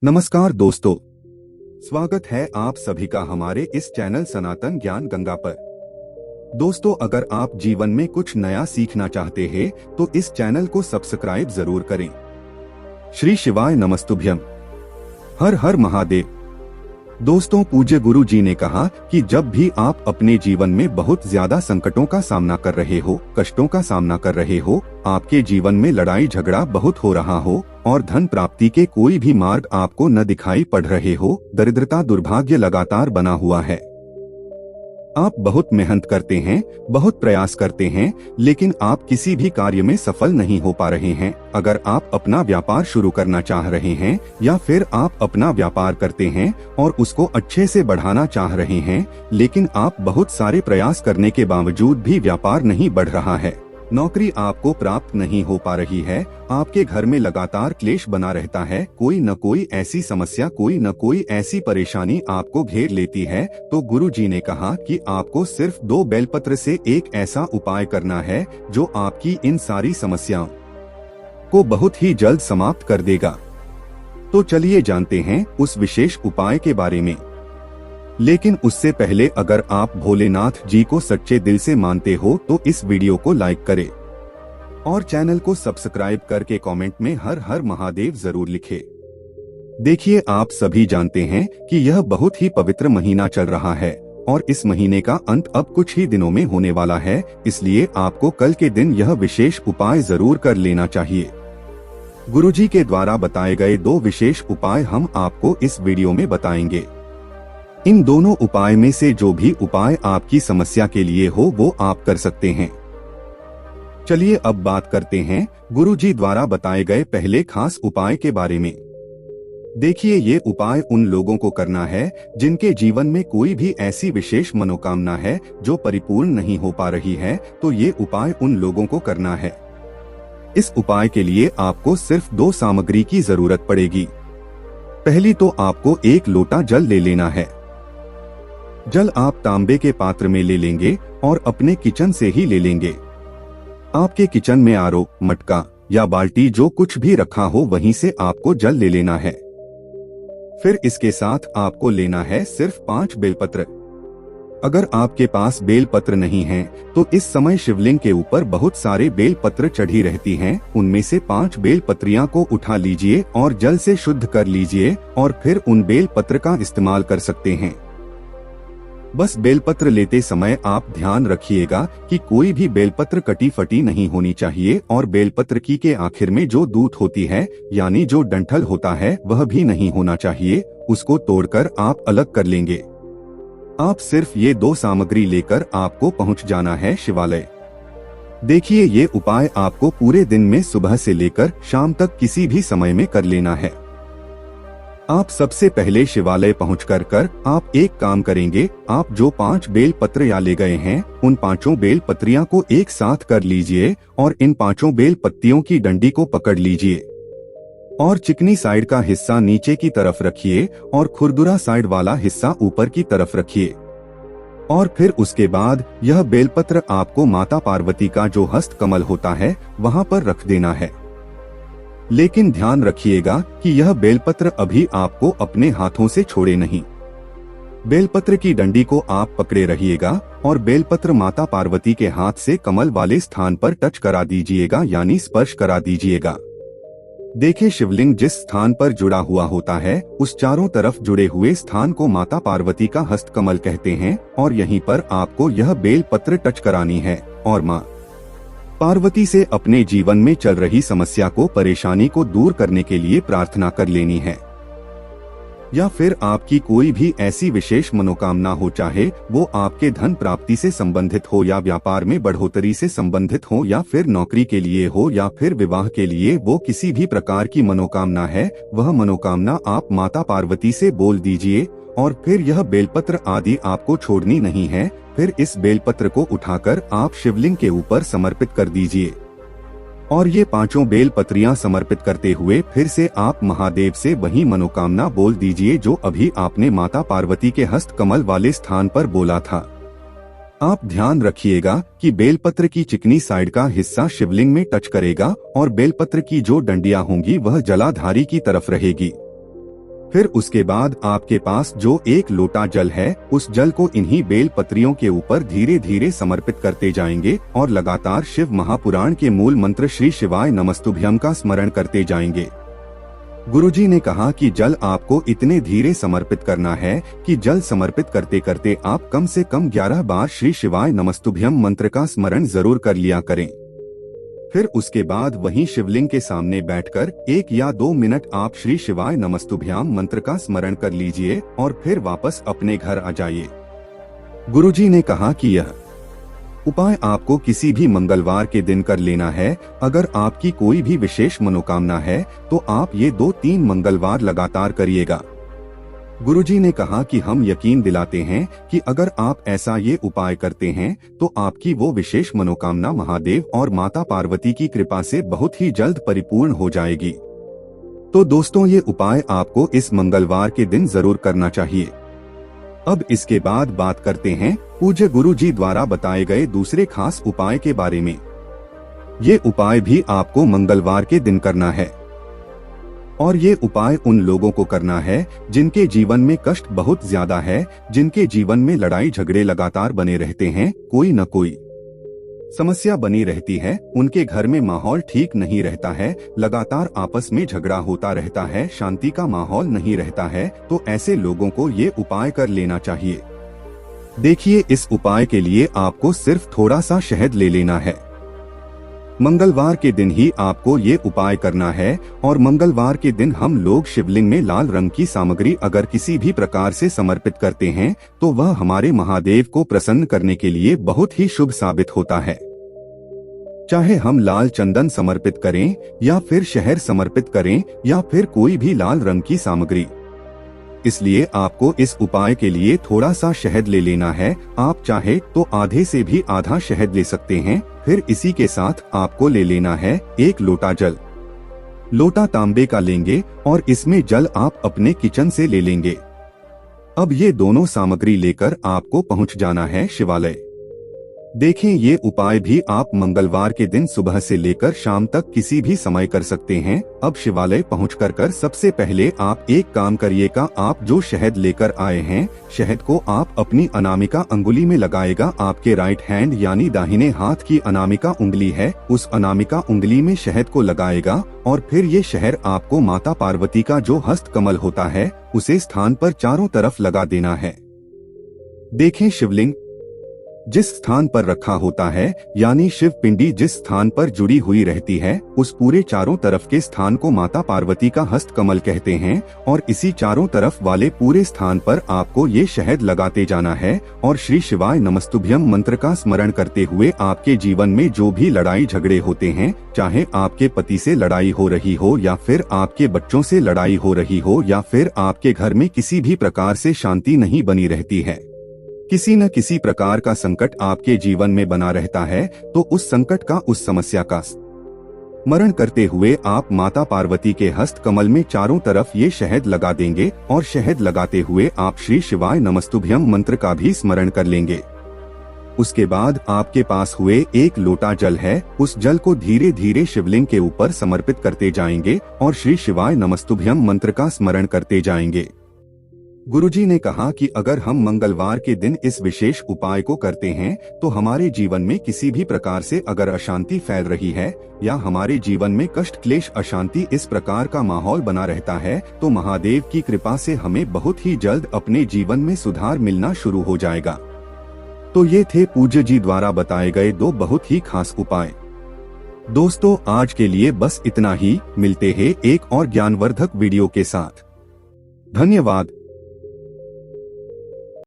नमस्कार दोस्तों, स्वागत है आप सभी का हमारे इस चैनल सनातन ज्ञान गंगा पर। दोस्तों, अगर आप जीवन में कुछ नया सीखना चाहते हैं तो इस चैनल को सब्सक्राइब जरूर करें। श्री शिवाय नमस्तुभ्यम। हर हर महादेव। दोस्तों, पूज्य गुरु जी ने कहा कि जब भी आप अपने जीवन में बहुत ज्यादा संकटों का सामना कर रहे हो, कष्टों का सामना कर रहे हो, आपके जीवन में लड़ाई झगड़ा बहुत हो रहा हो और धन प्राप्ति के कोई भी मार्ग आपको न दिखाई पड़ रहे हो, दरिद्रता दुर्भाग्य लगातार बना हुआ है, आप बहुत मेहनत करते हैं, बहुत प्रयास करते हैं, लेकिन आप किसी भी कार्य में सफल नहीं हो पा रहे हैं। अगर आप अपना व्यापार शुरू करना चाह रहे हैं या फिर आप अपना व्यापार करते हैं और उसको अच्छे से बढ़ाना चाह रहे हैं, लेकिन आप बहुत सारे प्रयास करने के बावजूद भी व्यापार नहीं बढ़ रहा है, नौकरी आपको प्राप्त नहीं हो पा रही है, आपके घर में लगातार क्लेश बना रहता है, कोई न कोई ऐसी समस्या, कोई न कोई ऐसी परेशानी आपको घेर लेती है, तो गुरु जी ने कहा कि आपको सिर्फ 2 बेलपत्र से एक ऐसा उपाय करना है जो आपकी इन सारी समस्याओं को बहुत ही जल्द समाप्त कर देगा। तो चलिए जानते हैं उस विशेष उपाय के बारे में। लेकिन उससे पहले अगर आप भोलेनाथ जी को सच्चे दिल से मानते हो तो इस वीडियो को लाइक करें और चैनल को सब्सक्राइब करके कमेंट में हर हर महादेव जरूर लिखें। देखिए, आप सभी जानते हैं कि यह बहुत ही पवित्र महीना चल रहा है और इस महीने का अंत अब कुछ ही दिनों में होने वाला है, इसलिए आपको कल के दिन यह विशेष उपाय जरूर कर लेना चाहिए। गुरुजी के द्वारा बताए गए 2 विशेष उपाय हम आपको इस वीडियो में बताएंगे। इन दोनों उपाय में से जो भी उपाय आपकी समस्या के लिए हो वो आप कर सकते हैं। चलिए अब बात करते हैं गुरुजी द्वारा बताए गए पहले खास उपाय के बारे में। देखिए, ये उपाय उन लोगों को करना है जिनके जीवन में कोई भी ऐसी विशेष मनोकामना है जो परिपूर्ण नहीं हो पा रही है, तो ये उपाय उन लोगों को करना है। इस उपाय के लिए आपको सिर्फ 2 सामग्री की जरूरत पड़ेगी। पहली तो आपको 1 लोटा जल ले लेना है। जल आप तांबे के पात्र में ले लेंगे और अपने किचन से ही ले लेंगे। आपके किचन में आरओ, मटका या बाल्टी जो कुछ भी रखा हो वहीं से आपको जल ले लेना है। फिर इसके साथ आपको लेना है सिर्फ 5 बेलपत्र। अगर आपके पास बेलपत्र नहीं है तो इस समय शिवलिंग के ऊपर बहुत सारे बेलपत्र चढ़ी रहती हैं, उनमें से 5 बेलपत्रियां को उठा लीजिए और जल से शुद्ध कर लीजिए और फिर उन बेलपत्र का इस्तेमाल कर सकते हैं। बस बेलपत्र लेते समय आप ध्यान रखिएगा कि कोई भी बेलपत्र कटी फटी नहीं होनी चाहिए और बेलपत्र की के आखिर में जो दूत होती है यानी जो डंठल होता है वह भी नहीं होना चाहिए, उसको तोड़कर आप अलग कर लेंगे। आप सिर्फ ये 2 सामग्री लेकर आपको पहुंच जाना है शिवालय। देखिए, ये उपाय आपको पूरे दिन में सुबह से लेकर शाम तक किसी भी समय में कर लेना है। आप सबसे पहले शिवालय पहुंचकर आप एक काम करेंगे, आप जो 5 बेल पत्र या ले गए हैं उन 5 बेल पत्रियां को एक साथ कर लीजिए और इन 5 बेल पत्तियों की डंडी को पकड़ लीजिए और चिकनी साइड का हिस्सा नीचे की तरफ रखिए और खुरदुरा साइड वाला हिस्सा ऊपर की तरफ रखिए। और फिर उसके बाद यह बेलपत्र आपको माता पार्वती का जो हस्त कमल होता है वहां पर रख देना है। लेकिन ध्यान रखिएगा कि यह बेलपत्र अभी आपको अपने हाथों से छोड़े नहीं। बेलपत्र की डंडी को आप पकड़े रहिएगा और बेलपत्र माता पार्वती के हाथ से कमल वाले स्थान पर टच करा दीजिएगा यानी स्पर्श करा दीजिएगा। देखिए, शिवलिंग जिस स्थान पर जुड़ा हुआ होता है उस चारों तरफ जुड़े हुए स्थान को माता पार्वती का हस्त कमल कहते हैं और यहीं पर आपको यह बेलपत्र टच करानी है और माँ पार्वती से अपने जीवन में चल रही समस्या को, परेशानी को दूर करने के लिए प्रार्थना कर लेनी है। या फिर आपकी कोई भी ऐसी विशेष मनोकामना हो, चाहे वो आपके धन प्राप्ति से संबंधित हो या व्यापार में बढ़ोतरी से संबंधित हो या फिर नौकरी के लिए हो या फिर विवाह के लिए, वो किसी भी प्रकार की मनोकामना है, वह मनोकामना आप माता पार्वती से बोल दीजिए और फिर यह बेलपत्र आदि आपको छोड़नी नहीं है। फिर इस बेलपत्र को उठाकर आप शिवलिंग के ऊपर समर्पित कर दीजिए और ये 5 बेलपत्रियां समर्पित करते हुए फिर से आप महादेव से वही मनोकामना बोल दीजिए जो अभी आपने माता पार्वती के हस्त कमल वाले स्थान पर बोला था। आप ध्यान रखिएगा कि बेलपत्र की चिकनी साइड का हिस्सा शिवलिंग में टच करेगा और बेलपत्र की जो डंडियां होंगी वह जलाधारी की तरफ रहेगी। फिर उसके बाद आपके पास जो एक लोटा जल है, उस जल को इन्हीं बेल पत्रियों के ऊपर धीरे धीरे समर्पित करते जाएंगे और लगातार शिव महापुराण के मूल मंत्र श्री शिवाय नमस्तुभ्यम का स्मरण करते जाएंगे। गुरुजी ने कहा कि जल आपको इतने धीरे समर्पित करना है कि जल समर्पित करते करते आप कम से कम 11 बार श्री शिवाय नमस्तुभ्यम मंत्र का स्मरण जरूर कर लिया करें। फिर उसके बाद वहीं शिवलिंग के सामने बैठकर 1 या 2 मिनट आप श्री शिवाय नमस्तुभ्याम मंत्र का स्मरण कर लीजिए और फिर वापस अपने घर आ जाइए। गुरुजी ने कहा कि यह उपाय आपको किसी भी मंगलवार के दिन कर लेना है। अगर आपकी कोई भी विशेष मनोकामना है तो आप ये 2-3 मंगलवार लगातार करिएगा। गुरुजी ने कहा कि हम यकीन दिलाते हैं कि अगर आप ऐसा ये उपाय करते हैं तो आपकी वो विशेष मनोकामना महादेव और माता पार्वती की कृपा से बहुत ही जल्द परिपूर्ण हो जाएगी। तो दोस्तों, ये उपाय आपको इस मंगलवार के दिन जरूर करना चाहिए। अब इसके बाद बात करते हैं पूज्य गुरुजी द्वारा बताए गए दूसरे खास उपाय के बारे में। ये उपाय भी आपको मंगलवार के दिन करना है और ये उपाय उन लोगों को करना है जिनके जीवन में कष्ट बहुत ज्यादा है, जिनके जीवन में लड़ाई झगड़े लगातार बने रहते हैं, कोई न कोई समस्या बनी रहती है, उनके घर में माहौल ठीक नहीं रहता है, लगातार आपस में झगड़ा होता रहता है, शांति का माहौल नहीं रहता है, तो ऐसे लोगों को ये उपाय कर लेना चाहिए। देखिए, इस उपाय के लिए आपको सिर्फ थोड़ा सा शहद ले लेना है। मंगलवार के दिन ही आपको ये उपाय करना है और मंगलवार के दिन हम लोग शिवलिंग में लाल रंग की सामग्री अगर किसी भी प्रकार से समर्पित करते हैं तो वह हमारे महादेव को प्रसन्न करने के लिए बहुत ही शुभ साबित होता है। चाहे हम लाल चंदन समर्पित करें या फिर शहद समर्पित करें या फिर कोई भी लाल रंग की सामग्री, इसलिए आपको इस उपाय के लिए थोड़ा सा शहद ले लेना है। आप चाहे तो आधे से भी आधा शहद ले सकते हैं। फिर इसी के साथ आपको ले लेना है 1 लोटा जल। लोटा तांबे का लेंगे और इसमें जल आप अपने किचन से ले लेंगे। अब ये दोनों सामग्री लेकर आपको पहुंच जाना है शिवालय। देखें, ये उपाय भी आप मंगलवार के दिन सुबह से लेकर शाम तक किसी भी समय कर सकते हैं। अब शिवालय पहुंचकर सबसे पहले आप एक काम करिएगा, आप जो शहद लेकर आए हैं, शहद को आप अपनी अनामिका अंगुली में लगाएगा। आपके राइट हैंड यानी दाहिने हाथ की अनामिका उंगली है, उस अनामिका उंगली में शहद को लगाएगा और फिर ये शहद आपको माता पार्वती का जो हस्त कमल होता है, उसे स्थान पर चारों तरफ लगा देना है। देखें, शिवलिंग जिस स्थान पर रखा होता है यानी शिव पिंडी जिस स्थान पर जुड़ी हुई रहती है, उस पूरे चारों तरफ के स्थान को माता पार्वती का हस्त कमल कहते हैं और इसी चारों तरफ वाले पूरे स्थान पर आपको ये शहद लगाते जाना है और श्री शिवाय नमस्तुभ्यम मंत्र का स्मरण करते हुए आपके जीवन में जो भी लड़ाई झगड़े होते हैं, चाहे आपके पति से लड़ाई हो रही हो या फिर आपके बच्चों से लड़ाई हो रही हो या फिर आपके घर में किसी भी प्रकार से शांति नहीं बनी रहती है, किसी न किसी प्रकार का संकट आपके जीवन में बना रहता है, तो उस संकट का, उस समस्या का स्मरण करते हुए आप माता पार्वती के हस्त कमल में चारों तरफ ये शहद लगा देंगे और शहद लगाते हुए आप श्री शिवाय नमस्तुभ्यम मंत्र का भी स्मरण कर लेंगे। उसके बाद आपके पास हुए 1 लोटा जल है, उस जल को धीरे धीरे शिवलिंग के ऊपर समर्पित करते जाएंगे और श्री शिवाय नमस्तुभ्यम मंत्र का स्मरण करते जाएंगे। गुरुजी ने कहा कि अगर हम मंगलवार के दिन इस विशेष उपाय को करते हैं तो हमारे जीवन में किसी भी प्रकार से अगर अशांति फैल रही है या हमारे जीवन में कष्ट क्लेश अशांति इस प्रकार का माहौल बना रहता है, तो महादेव की कृपा से हमें बहुत ही जल्द अपने जीवन में सुधार मिलना शुरू हो जाएगा। तो ये थे पूज्य जी द्वारा बताए गए 2 बहुत ही खास उपाय। दोस्तों, आज के लिए बस इतना ही। मिलते हैं एक और ज्ञानवर्धक वीडियो के साथ। धन्यवाद।